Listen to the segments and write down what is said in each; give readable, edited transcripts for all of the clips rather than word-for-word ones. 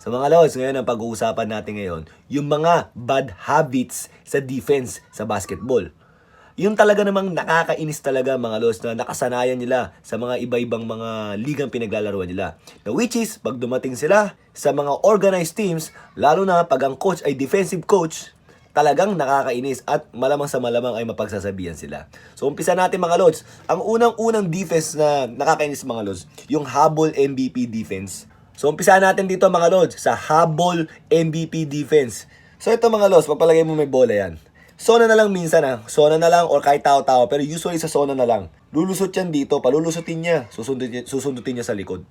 So mga lods, ngayon ang pag-uusapan natin ngayon, yung mga bad habits sa defense sa basketball. Yung talaga namang nakakainis talaga mga lods na nakasanayan nila sa mga iba-ibang mga ligang pinaglalaruan nila. Na which is, pag dumating sila sa mga organized teams, lalo na pag ang coach ay defensive coach, talagang nakakainis at malamang sa malamang ay mapagsasabihan sila. So umpisa natin mga lods. Ang unang-unang defense na nakakainis mga lods, yung habol MVP defense. So umpisa natin dito mga lods sa habol MVP defense. So ito mga lods, papalagay mo may bola yan. Zona na lang minsan zona na lang or kahit tao-tao, pero usually sa zona na lang. Lulusot yan dito, palulusutin niya, susundutin niya sa likod.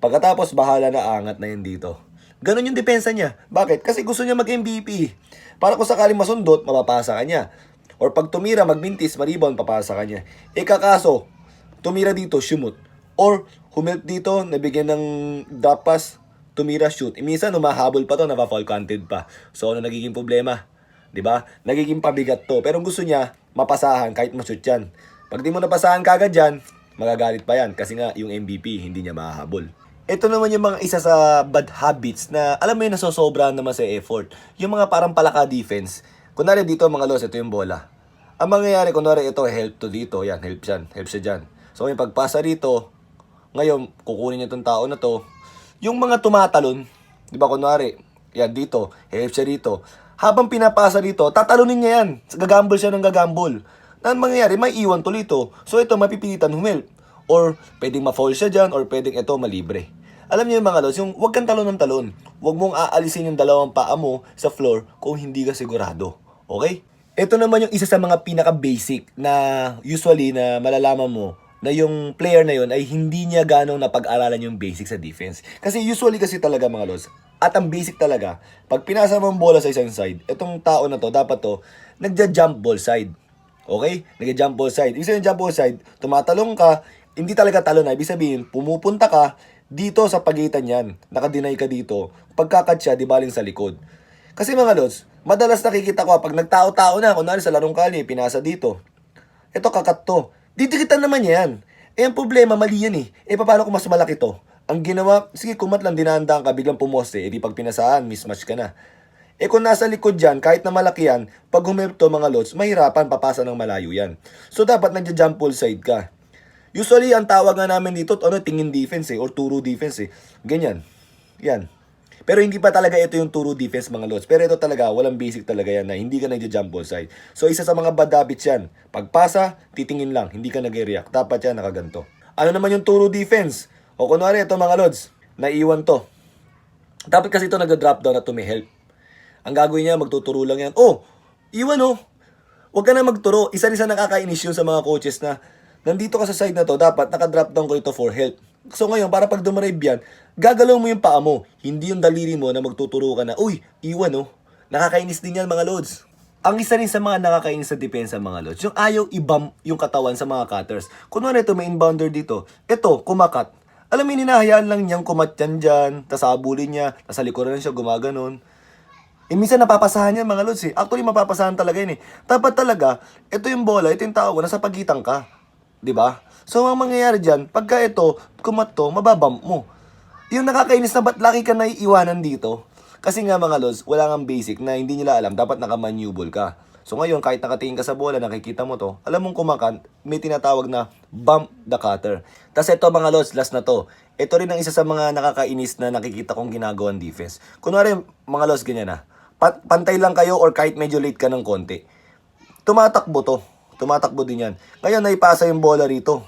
Pagkatapos bahala na, angat na yan dito. Ganon yung depensa niya. Bakit? Kasi gusto niya mag-MVP. Para kung sakaling masundot, mapapasa ka niya. Or pag tumira, magmintis, maribon, papasa ka niya. Kakaso, tumira dito, shumot. Or humilp dito, nabigyan ng drop pass, tumira, shoot. Minsan, humahabol pa to, napa-foul content pa. So, ano nagiging problema? 'Di ba? Nagiging pabigat to. Pero gusto niya, mapasahan kahit ma-shoot yan. Pag di mo napasahan kagad yan, magagalit pa yan. Kasi nga, yung MVP, hindi niya mahahabol. Ito naman yung mga isa sa bad habits na alam mo yun nasosobrahan naman sa effort. Yung mga parang palaka defense. Kunwari dito mga lods, ito yung bola. Ang mangyayari, kunwari ito, help to dito. Yan, help siya dyan. So yung pagpasa rito, ngayon, kukunin niya itong tao na to. Yung mga tumatalon, di ba kunwari, yan dito, help siya dito. Habang pinapasa dito, tatalunin niya yan. Gagambol siya ng gagambol. Na mangyayari, may iwan to dito. So ito, mapipilitan humilp. Or pwedeng ma-foul siya dyan, or pwedeng ito malibre. Alam niyo yung mga lods, yung huwag kang talon ng talon. Huwag mong aalisin yung dalawang paa mo sa floor kung hindi ka sigurado. Okay? Ito naman yung isa sa mga pinaka-basic na usually na malalaman mo na yung player na yun ay hindi niya ganong napag-aralan yung basic sa defense. Kasi usually kasi talaga mga lods, at ang basic talaga, pag pinasa mo ang bola sa isang side, itong tao na to, dapat to, nagja-jump ball side. Okay? Nagja-jump ball side. Ibig sabihin jump ball side, tumatalong ka, hindi talaga talon na. Ibig sabihin, pumupunta ka dito sa pagitan yan. Nakadinay ka dito. Pagkakat siya, di baling sa likod. Kasi mga lods, madalas nakikita ko pag nagtao-tao na, kunwari sa larong kali, pinasa dito. Ito kakat to. Didikitan naman yan. Ang problema, mali yan paano kung mas malaki to? Ang ginawa, sige kumat lang, dinahandaan ka, biglang pumoste, di pag pinasaan, mismatch ka na. Kung nasa likod dyan, kahit na malaki yan, pag humirap to mga lods, mahirapan, papasa ng malayo yan. So dapat nagja-jump ball side ka. Usually, ang tawag nga namin dito, tingin defense or turo defense Ganyan. Yan. Pero hindi pa talaga ito yung turo defense mga lods. Pero ito talaga, walang basic talaga yan na hindi ka nagja-jump ball side. So isa sa mga bad habits yan. Pagpasa, titingin lang, hindi ka nag-react. Dapat yan nakaganto. Ano naman yung turo defense? O kunwari ito mga lods, naiwan to. Dapat kasi ito nag-drop down at to may help. Ang gagawin niya, magtuturo lang yan. Iwan Huwag ka na magturo. Isa-isa nakakainis yun sa mga coaches na nandito ka sa side na to, dapat naka-drop down ko ito for help. So ngayon, para pag dumarive yan, gagalaw mo yung paa mo. Hindi yung daliri mo na magtuturo ka na, iwan Nakakainis din yan mga lods. Ang isa rin sa mga nakakainis sa depensa mga lods, yung ayaw i-bump yung katawan sa mga cutters. Kunwari ito, may inbounder dito. Ito, kumakat. Alam mo, hinahayaan lang niyang kumat yan dyan, tas habulin niya, tas sa likuran siya gumaganon. Minsan napapasahan yan mga lods Actually, mapapasahan talaga yun Dapat talaga, ito yung bola, ito yung tao ko, nasa pagitan ka. 'Di ba? So, ang mangyayari dyan, pagka ito, kumat to, mababump mo. Yung nakakainis na ba't laki ka naiiwanan dito? Kasi nga mga lods, wala kang basic na hindi nila alam, dapat naka-maneuver ka. So ngayon, kahit nakatingin ka sa bola, nakikita mo to, alam mong kumakan, may tinatawag na bump the cutter. Tapos ito mga lods, last na to. Ito rin ang isa sa mga nakakainis na nakikita kong ginagawang defense. Kunwari, mga lods, ganyan pantay lang kayo or kahit medyo late ka ng konti. Tumatakbo to. Tumatakbo din yan. Ngayon, naipasa yung bola rito.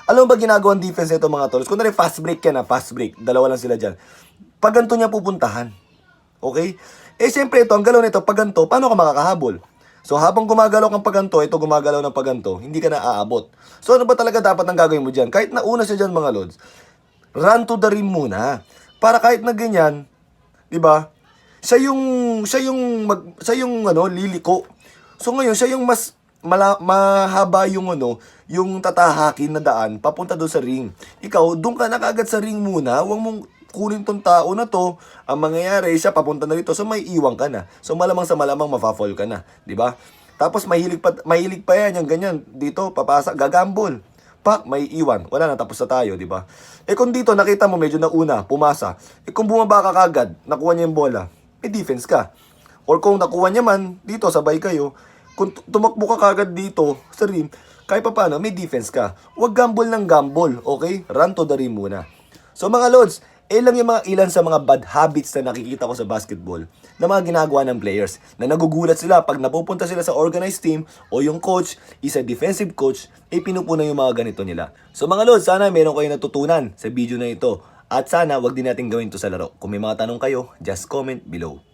Alam mo ba ginagawang defense ito mga tol? Kung fast break yan fast break. Dalawa lang sila dyan. Pag ganito niya pupuntahan. Okay? Siyempre ito, ang galaw nito, pag ganito, paano ka makakahabol? So, habang gumagalaw kang pag ganito, ito gumagalaw ng pag ganito, hindi ka na aabot. So, ano ba talaga dapat ang gagawin mo dyan? Kahit nauna siya dyan mga lods, run to the rim muna. Para kahit na ganyan, di ba? Siya yung liliko. So, ngayon, siya yung mas mahaba yung yung tatahakin na daan papunta doon sa ring. Ikaw, doon ka na kagad sa ring muna. Huwag mong kunin tong tao na to. Ang mangyayari, siya papunta na dito. So may iwan ka na. So malamang sa malamang mafa-fall ka na, 'di ba? Tapos mahilig pa yan yung ganyan. Dito papasa, gagambol. pak, may iwan. Wala na, tapos na tayo, di ba? Kung dito, nakita mo, medyo nauna, pumasa. Kung bumaba ka kagad, nakuha niya yung bola, may defense ka. Or kung nakuha niya man, dito, sabay kayo, kung tumakbo ka kagad dito sa rim, kahit pa paano, may defense ka. Huwag gamble ng gamble, okay? Run to the rim muna. So mga lods, lang yung ilan sa mga bad habits na nakikita ko sa basketball na mga ginagawa ng players na nagugulat sila pag napupunta sila sa organized team o yung coach is a defensive coach, pinupunan yung mga ganito nila. So mga lods, sana meron kayo natutunan sa video na ito at sana wag din natin gawin to sa laro. Kung may mga tanong kayo, just comment below.